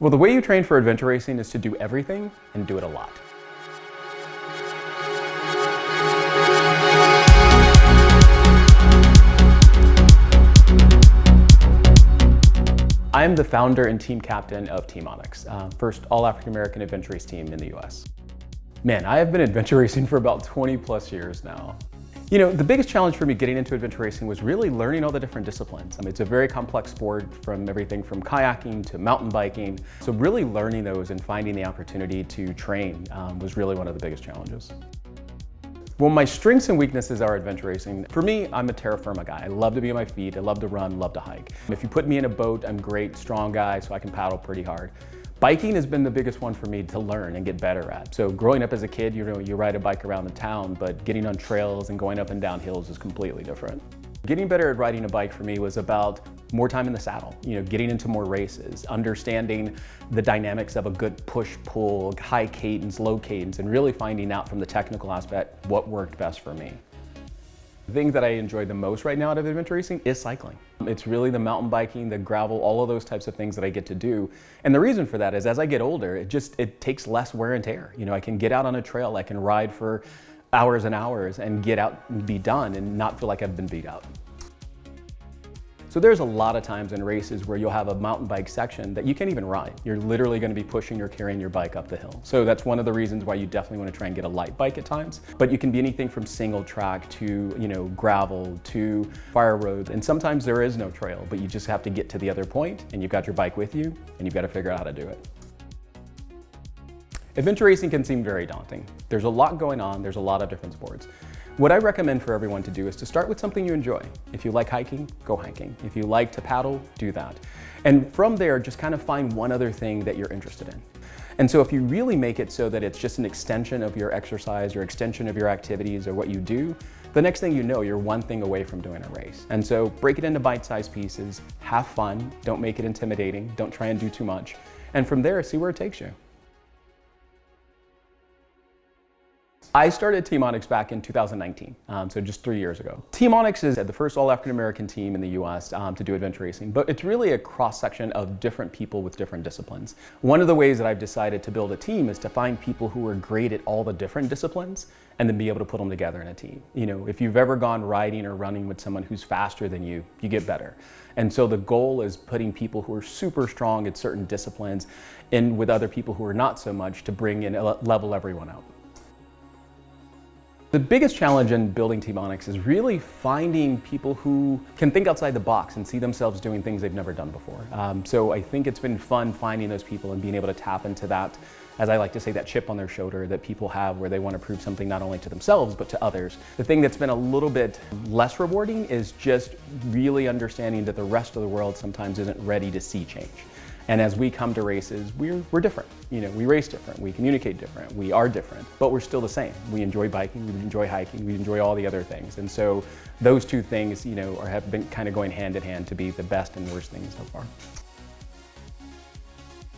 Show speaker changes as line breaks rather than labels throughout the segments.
Well, the way you train for adventure racing is to do everything and do it a lot. I am the founder and team captain of Team Onyx, first all-African-American adventure race team in the US. Man, I have been adventure racing for about 20 plus years now. You know, the biggest challenge for me getting into adventure racing was really learning all the different disciplines. It's a very complex sport, from everything from kayaking to mountain biking. So really learning those and finding the opportunity to train was really one of the biggest challenges. Well, my strengths and weaknesses are adventure racing. For me, I'm a terra firma guy. I love to be on my feet. I love to run, love to hike. If you put me in a boat, I'm great, strong guy, so I can paddle pretty hard. Biking has been the biggest one for me to learn and get better at. So growing up as a kid, you know, you ride a bike around the town, but getting on trails and going up and down hills is completely different. Getting better at riding a bike for me was about more time in the saddle, you know, getting into more races, understanding the dynamics of a good push-pull, high cadence, low cadence, and really finding out from the technical aspect what worked best for me. The thing that I enjoy the most right now out of adventure racing is cycling. It's really the mountain biking, the gravel, all of those types of things that I get to do. And the reason for that is as I get older, it takes less wear and tear. You know, I can get out on a trail, I can ride for hours and hours and get out and be done and not feel like I've been beat out. So there's a lot of times in races where you'll have a mountain bike section that you can't even ride. You're literally going to be pushing or carrying your bike up the hill. So that's one of the reasons why you definitely want to try and get a light bike at times. But you can be anything from single track to, you know, gravel to fire roads. And sometimes there is no trail, but you just have to get to the other point and you've got your bike with you and you've got to figure out how to do it. Adventure racing can seem very daunting. There's a lot going on, there's a lot of different sports. What I recommend for everyone to do is to start with something you enjoy. If you like hiking, go hiking. If you like to paddle, do that. And from there, just kind of find one other thing that you're interested in. And so if you really make it so that it's just an extension of your exercise, your extension of your activities or what you do, the next thing you know, you're one thing away from doing a race. And so break it into bite-sized pieces, have fun, don't make it intimidating, don't try and do too much. And from there, see where it takes you. I started Team Onyx back in 2019, so just 3 years ago. Team Onyx is the first all-African-American team in the US to do adventure racing, but it's really a cross-section of different people with different disciplines. One of the ways that I've decided to build a team is to find people who are great at all the different disciplines and then be able to put them together in a team. You know, if you've ever gone riding or running with someone who's faster than you, you get better. And so the goal is putting people who are super strong at certain disciplines in with other people who are not so much to bring in level everyone out. The biggest challenge in building Team Onyx is really finding people who can think outside the box and see themselves doing things they've never done before. So I think it's been fun finding those people and being able to tap into that, as I like to say, that chip on their shoulder that people have where they want to prove something not only to themselves but to others. The thing that's been a little bit less rewarding is just really understanding that the rest of the world sometimes isn't ready to see change. And as we come to races, we're different. You know, we race different, we communicate different, we are different, but we're still the same. We enjoy biking, we enjoy hiking, we enjoy all the other things. And so those two things, you know, have been kind of going hand in hand to be the best and worst things so far.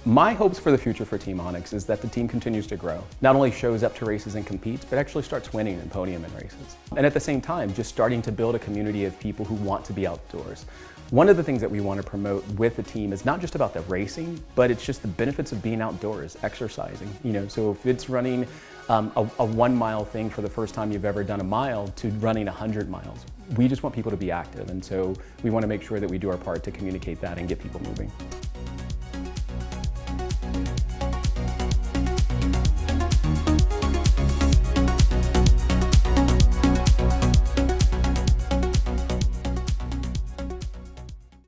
My hopes for the future for Team Onyx is that the team continues to grow. Not only shows up to races and competes, but actually starts winning and podium in races. And at the same time, just starting to build a community of people who want to be outdoors. One of the things that we want to promote with the team is not just about the racing, but it's just the benefits of being outdoors, exercising. You know, so if it's running a 1 mile thing for the first time you've ever done a mile to running 100 miles, we just want people to be active. And so we want to make sure that we do our part to communicate that and get people moving.